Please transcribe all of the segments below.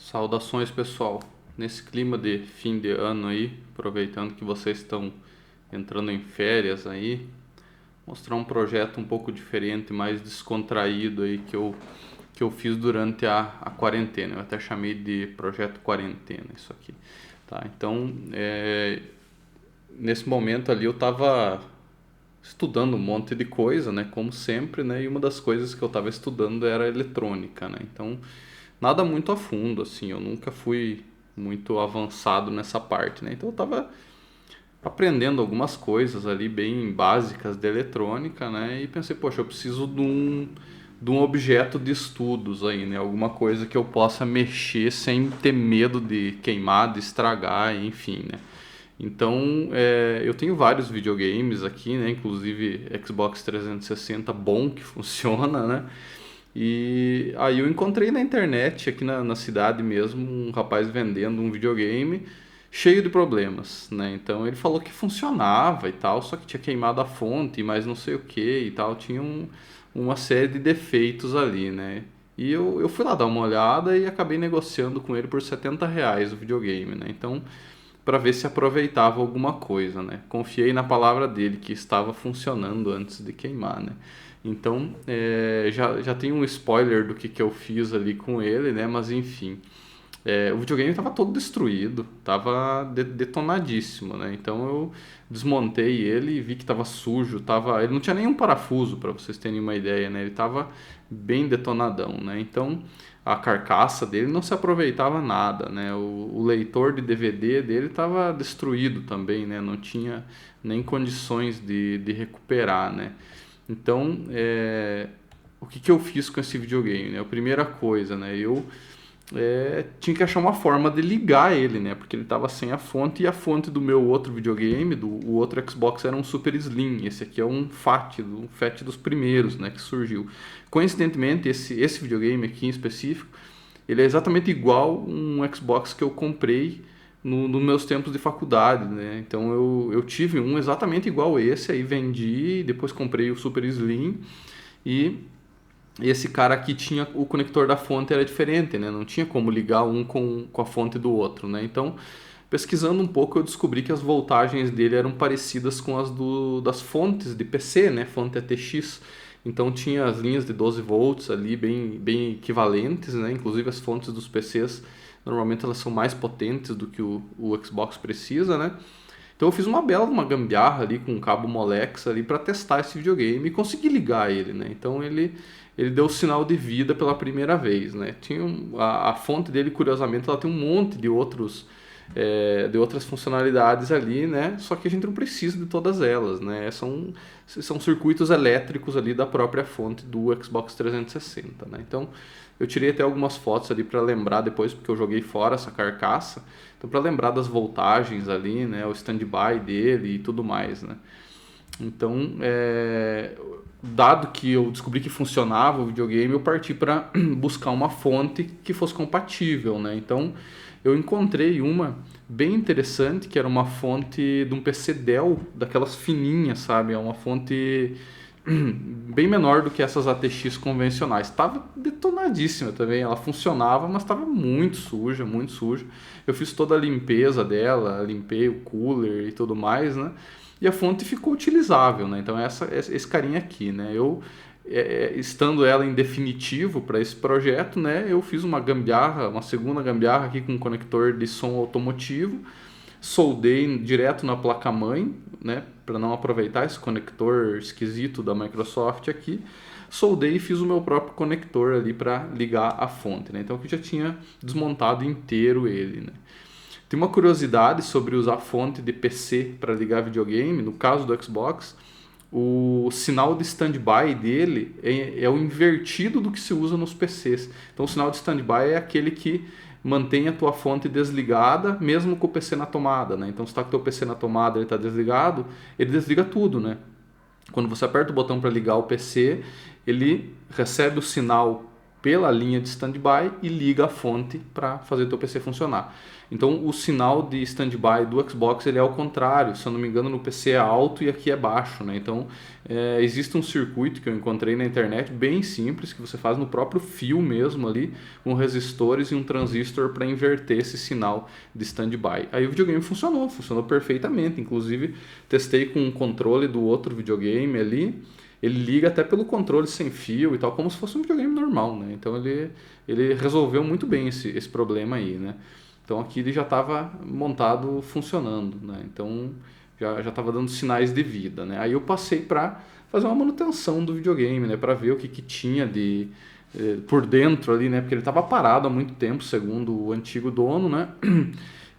Saudações, pessoal. Nesse clima de fim de ano aí, aproveitando que vocês estão entrando em férias aí, mostrar um projeto um pouco diferente, mais descontraído aí que eu fiz durante a quarentena. Eu até chamei de projeto quarentena isso aqui, tá? Então, nesse momento ali eu tava estudando um monte de coisa, né, como sempre, né, e uma das coisas que eu estava estudando era eletrônica, né, então nada muito a fundo, assim, eu nunca fui muito avançado nessa parte, né, então eu estava aprendendo algumas coisas ali bem básicas de eletrônica, né, e pensei, poxa, eu preciso de um objeto de estudos aí, né, alguma coisa que eu possa mexer sem ter medo de queimar, de estragar, enfim, né. Então, eu tenho vários videogames aqui, né? Inclusive Xbox 360 bom que funciona, né? E aí eu encontrei na internet, aqui na cidade mesmo, um rapaz vendendo um videogame cheio de problemas, né? Então ele falou que funcionava e tal, só que tinha queimado a fonte, mas não sei o que e tal, tinha uma série de defeitos ali, né? E eu fui lá dar uma olhada e acabei negociando com ele por R$ 70 o videogame, né? Então, para ver se aproveitava alguma coisa, né? Confiei na palavra dele que estava funcionando antes de queimar, né? Então, já tem um spoiler do que eu fiz ali com ele, né? Mas enfim, o videogame estava todo destruído, estava detonadíssimo, né? Então eu desmontei ele e vi que estava sujo, ele não tinha nenhum parafuso, para vocês terem uma ideia, né? Ele estava bem detonadão, né? Então a carcaça dele não se aproveitava nada, né? O leitor de DVD dele estava destruído também, né? Não tinha nem condições de recuperar, né? Então, o que eu fiz com esse videogame, né? A primeira coisa, né? Eu tinha que achar uma forma de ligar ele, né? Porque ele estava sem a fonte e a fonte do meu outro videogame, o outro Xbox era um Super Slim. Esse aqui é um Fat dos primeiros, né? Que surgiu. Coincidentemente, esse videogame aqui em específico, ele é exatamente igual um Xbox que eu comprei nos meus tempos de faculdade, né? Então eu tive um exatamente igual esse, aí vendi, depois comprei o Super Slim e esse cara aqui tinha o conector da fonte era diferente, né? Não tinha como ligar um com a fonte do outro, né? Então, pesquisando um pouco, eu descobri que as voltagens dele eram parecidas com as das fontes de PC, né? Fonte ATX. Então tinha as linhas de 12 volts ali bem equivalentes, né? Inclusive as fontes dos PCs normalmente elas são mais potentes do que o Xbox precisa, né? Então eu fiz uma gambiarra ali com um cabo Molex ali para testar esse videogame e consegui ligar ele, né? Então ele deu sinal de vida pela primeira vez, né? A fonte dele, curiosamente, ela tem um monte de outras funcionalidades ali, né? Só que a gente não precisa de todas elas, né? São circuitos elétricos ali da própria fonte do Xbox 360, né? Então eu tirei até algumas fotos ali para lembrar depois, porque eu joguei fora essa carcaça. Então, para lembrar das voltagens ali, né, o standby dele e tudo mais, né. Então, dado que eu descobri que funcionava o videogame, eu parti para buscar uma fonte que fosse compatível, né. Então, eu encontrei uma bem interessante, que era uma fonte de um PC Dell, daquelas fininhas, sabe? É uma fonte bem menor do que essas ATX convencionais. Estava detonadíssima também, ela funcionava, mas estava muito suja, muito suja. Eu fiz toda a limpeza dela, limpei o cooler e tudo mais, né? E a fonte ficou utilizável, né? Então esse carinha aqui, né? Estando ela em definitivo para esse projeto, né? Eu fiz uma gambiarra, uma segunda gambiarra aqui com um conector de som automotivo, soldei direto na placa-mãe, né, para não aproveitar esse conector esquisito da Microsoft aqui. Soldei e fiz o meu próprio conector ali para ligar a fonte, né? Então eu já tinha desmontado inteiro ele, né? Tem uma curiosidade sobre usar fonte de PC para ligar videogame, no caso do Xbox, o sinal de standby dele é o invertido do que se usa nos PCs. Então o sinal de standby é aquele que mantém a tua fonte desligada, mesmo com o PC na tomada, né? Então se está com o teu PC na tomada e ele está desligado, ele desliga tudo, né? Quando você aperta o botão para ligar o PC, ele recebe o sinal pela linha de standby e liga a fonte para fazer o teu PC funcionar. Então o sinal de standby do Xbox ele é ao contrário, se eu não me engano no PC é alto e aqui é baixo, né? Então existe um circuito que eu encontrei na internet bem simples que você faz no próprio fio mesmo ali, com resistores e um transistor para inverter esse sinal de standby. Aí o videogame funcionou perfeitamente, inclusive testei com um controle do outro videogame ali. Ele liga até pelo controle sem fio e tal, como se fosse um videogame normal, né? Então ele resolveu muito bem esse problema aí, né? Então aqui ele já estava montado funcionando, né? Então já estava dando sinais de vida, né? Aí eu passei para fazer uma manutenção do videogame, né? Para ver o que tinha de por dentro ali, né? Porque ele estava parado há muito tempo, segundo o antigo dono, né?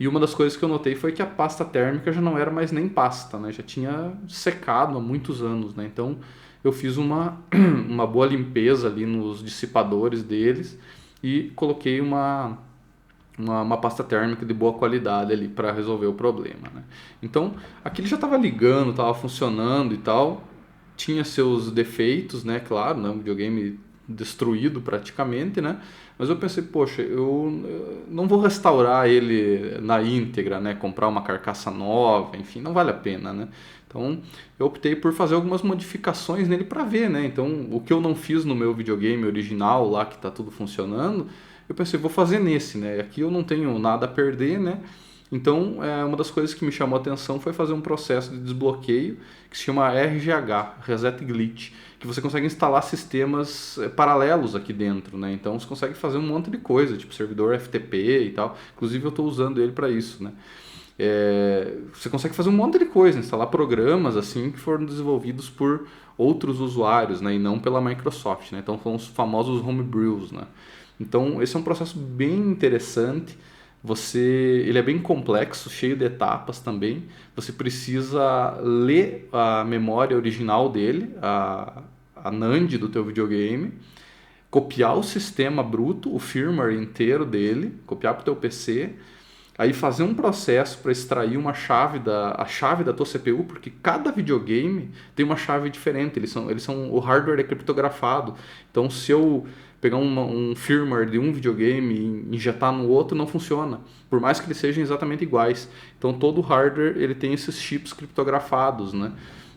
E uma das coisas que eu notei foi que a pasta térmica já não era mais nem pasta, né? Já tinha secado há muitos anos, né? Então eu fiz uma boa limpeza ali nos dissipadores deles e coloquei uma pasta térmica de boa qualidade ali para resolver o problema, né? Então aqui ele já estava ligando, estava funcionando e tal, tinha seus defeitos, né? Claro, né? Um videogame destruído praticamente, né? Mas eu pensei, poxa, eu não vou restaurar ele na íntegra, né? Comprar uma carcaça nova, enfim, não vale a pena, né? Então eu optei por fazer algumas modificações nele para ver, né? Então o que eu não fiz no meu videogame original lá que está tudo funcionando, eu pensei, vou fazer nesse, né? Aqui eu não tenho nada a perder, né? Então, uma das coisas que me chamou a atenção foi fazer um processo de desbloqueio que se chama RGH, Reset Glitch, que você consegue instalar sistemas paralelos aqui dentro, né? Então, você consegue fazer um monte de coisa, tipo servidor FTP e tal. Inclusive, eu estou usando ele para isso, né? Você consegue fazer um monte de coisa, instalar programas assim que foram desenvolvidos por outros usuários, né? E não pela Microsoft, né? Então, são os famosos homebrews, né? Então, esse é um processo bem interessante. Ele é bem complexo, cheio de etapas também. Você precisa ler a memória original dele, a NAND do teu videogame, copiar o sistema bruto, o firmware inteiro dele, copiar para o teu PC, aí fazer um processo para extrair a chave da tua CPU, porque cada videogame tem uma chave diferente, o hardware é criptografado. Então, se eu pegar um firmware de um videogame e injetar no outro, não funciona, por mais que eles sejam exatamente iguais. Então, todo hardware ele tem esses chips criptografados, né?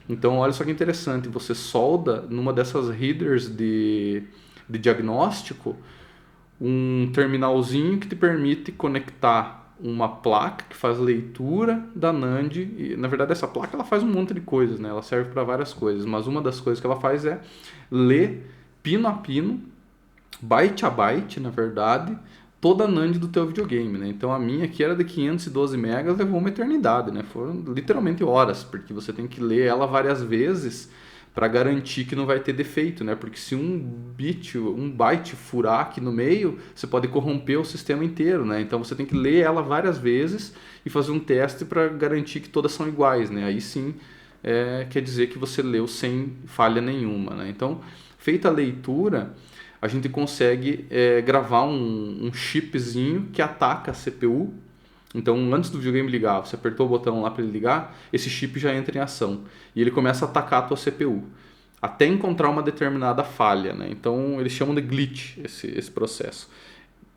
Então, olha só que interessante, você solda numa dessas headers de diagnóstico um terminalzinho que te permite conectar uma placa que faz leitura da NAND. E, na verdade, essa placa ela faz um monte de coisas, né? Ela serve para várias coisas, mas uma das coisas que ela faz é ler pino a pino, byte a byte, na verdade, toda a NAND do teu videogame, né? Então a minha aqui era de 512 megas, levou uma eternidade, né? Foram literalmente horas, porque você tem que ler ela várias vezes para garantir que não vai ter defeito, né? Porque se um byte furar aqui no meio, você pode corromper o sistema inteiro, né? Então você tem que ler ela várias vezes e fazer um teste para garantir que todas são iguais, né? Aí sim quer dizer que você leu sem falha nenhuma, né? Então, feita a leitura, a gente consegue gravar um chipzinho que ataca a CPU. Então, antes do videogame ligar, você apertou o botão lá para ele ligar, esse chip já entra em ação e ele começa a atacar a tua CPU até encontrar uma determinada falha, né? Então, eles chamam de glitch esse processo.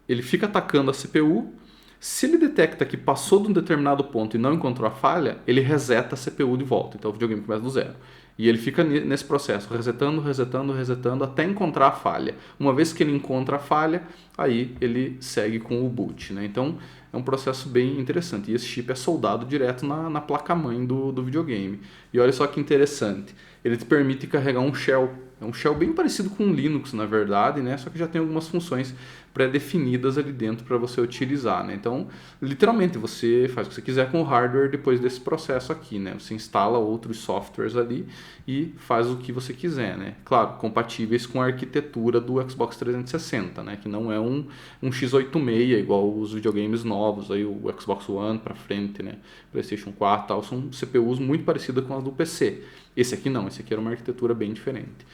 Ele fica atacando a CPU. Se ele detecta que passou de um determinado ponto e não encontrou a falha, ele reseta a CPU de volta. Então, o videogame começa do zero. E ele fica nesse processo, resetando até encontrar a falha. Uma vez que ele encontra a falha, aí ele segue com o boot, né? Então é um processo bem interessante. E esse chip é soldado direto na placa-mãe do videogame. E olha só que interessante, ele te permite carregar um shell. É um shell bem parecido com o Linux, na verdade, né? Só que já tem algumas funções pré-definidas ali dentro para você utilizar, né? Então, literalmente, você faz o que você quiser com o hardware depois desse processo aqui, né? Você instala outros softwares ali e faz o que você quiser, né? Claro, compatíveis com a arquitetura do Xbox 360, né? Que não é um x86 igual os videogames novos, aí o Xbox One para frente, né? PlayStation 4 e tal, são CPUs muito parecidas com as do PC. Esse aqui não, esse aqui era uma arquitetura bem diferente.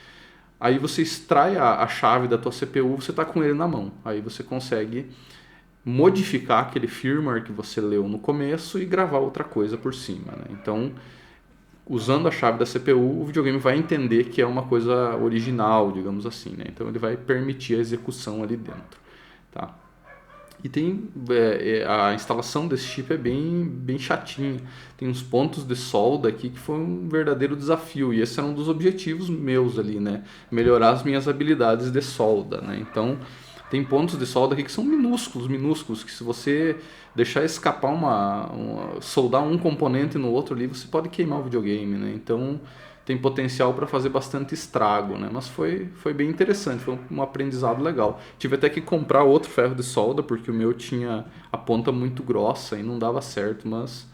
Aí você extrai a chave da tua CPU, você está com ele na mão. Aí você consegue modificar aquele firmware que você leu no começo e gravar outra coisa por cima, né? Então, usando a chave da CPU, o videogame vai entender que é uma coisa original, digamos assim, né? Então ele vai permitir a execução ali dentro, tá? E tem a instalação desse chip é bem chatinha. Tem uns pontos de solda aqui que foi um verdadeiro desafio. E esse era um dos objetivos meus ali, né? Melhorar as minhas habilidades de solda, né? Então tem pontos de solda aqui que são minúsculos, minúsculos, que se você deixar escapar soldar um componente no outro ali, você pode queimar o videogame, né? Então tem potencial para fazer bastante estrago, né? Mas foi bem interessante, foi um aprendizado legal. Tive até que comprar outro ferro de solda, porque o meu tinha a ponta muito grossa e não dava certo, mas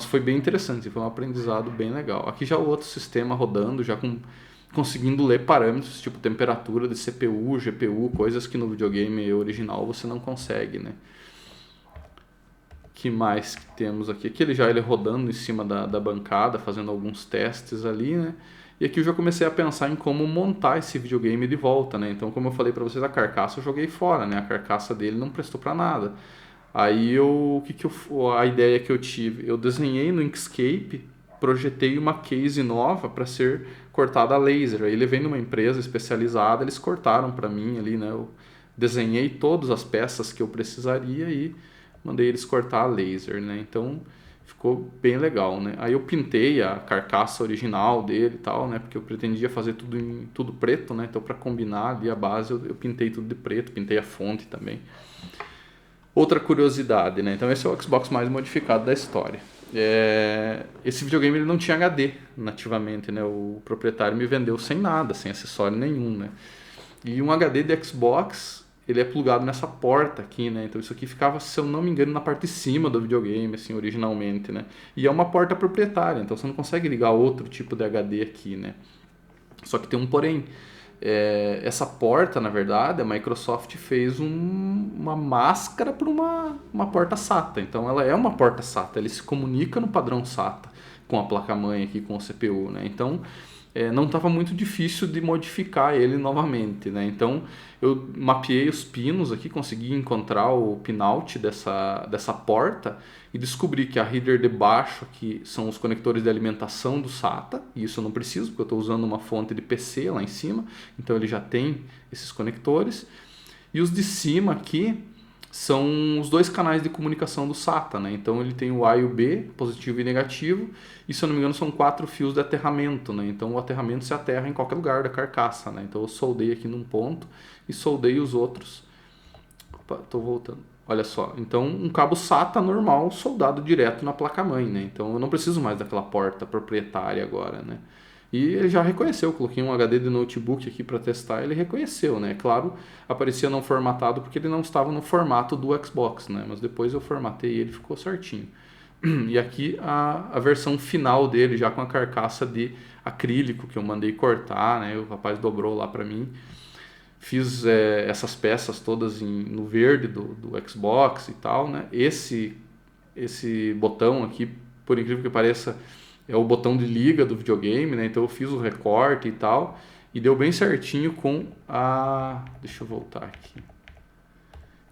foi bem interessante, foi um aprendizado bem legal. Aqui já o outro sistema rodando, já conseguindo ler parâmetros, tipo temperatura de CPU, GPU, coisas que no videogame original você não consegue, né? Que mais que temos aqui? Aqui ele rodando em cima da bancada, fazendo alguns testes ali, né? E aqui eu já comecei a pensar em como montar esse videogame de volta, né? Então, como eu falei para vocês, a carcaça eu joguei fora, né? A carcaça dele não prestou para nada. Aí a ideia que eu tive, eu desenhei no Inkscape, projetei uma case nova para ser cortada a laser. Aí levei numa empresa especializada, eles cortaram para mim ali, né? Eu desenhei todas as peças que eu precisaria e mandei eles cortar a laser, né? Então ficou bem legal, né? Aí eu pintei a carcaça original dele e tal, né? Porque eu pretendia fazer tudo preto, né? Então para combinar ali a base eu pintei tudo de preto, pintei a fonte também. Outra curiosidade, né? Então esse é o Xbox mais modificado da história. Esse videogame ele não tinha HD nativamente, né? O proprietário me vendeu sem nada, sem acessório nenhum, né? E um HD de Xbox, ele é plugado nessa porta aqui, né? Então isso aqui ficava, se eu não me engano, na parte de cima do videogame, assim, originalmente, né? E é uma porta proprietária, então você não consegue ligar outro tipo de HD aqui, né? Só que tem um porém. Essa porta, na verdade, a Microsoft fez uma máscara para uma porta SATA. Então ela é uma porta SATA, ele se comunica no padrão SATA com a placa-mãe aqui, com o CPU, né? Então não estava muito difícil de modificar ele novamente, né? Então eu mapeei os pinos aqui, consegui encontrar o pinout dessa porta e descobri que a header de baixo aqui são os conectores de alimentação do SATA, e isso eu não preciso porque eu estou usando uma fonte de PC lá em cima, então ele já tem esses conectores. E os de cima aqui são os dois canais de comunicação do SATA, né? Então ele tem o A e o B, positivo e negativo, e se eu não me engano são 4 fios de aterramento, né? Então o aterramento se aterra em qualquer lugar da carcaça, né? Então eu soldei aqui num ponto e soldei os outros. Opa, tô voltando. Olha só, então um cabo SATA normal soldado direto na placa-mãe, né? Então eu não preciso mais daquela porta proprietária agora, né? E ele já reconheceu, eu coloquei um HD de notebook aqui para testar, ele reconheceu, né? Claro, aparecia não formatado porque ele não estava no formato do Xbox, né? Mas depois eu formatei e ele ficou certinho. E aqui a versão final dele, já com a carcaça de acrílico que eu mandei cortar, né? O rapaz dobrou lá para mim. Fiz essas peças todas no verde do Xbox e tal, né? Esse botão aqui, por incrível que pareça, é o botão de liga do videogame, né? Então eu fiz o recorte e tal, e deu bem certinho com deixa eu voltar aqui.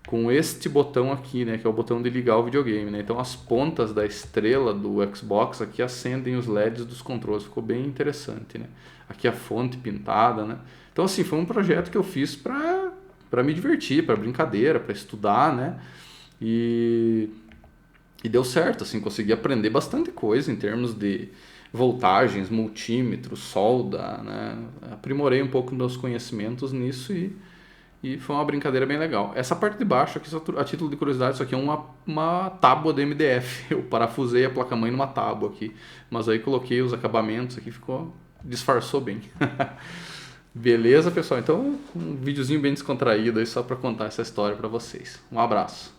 Com este botão aqui, né? Que é o botão de ligar o videogame, né? Então as pontas da estrela do Xbox aqui acendem os LEDs dos controles. Ficou bem interessante, né? Aqui a fonte pintada, né? Então assim, foi um projeto que eu fiz para me divertir, para brincadeira, para estudar, né? E deu certo, assim, consegui aprender bastante coisa em termos de voltagens, multímetros, solda, né? Aprimorei um pouco meus conhecimentos nisso e foi uma brincadeira bem legal. Essa parte de baixo aqui, a título de curiosidade, isso aqui é uma tábua de MDF. Eu parafusei a placa-mãe numa tábua aqui, mas aí coloquei os acabamentos aqui, disfarçou bem. Beleza, pessoal? Então, um videozinho bem descontraído aí só para contar essa história para vocês. Um abraço.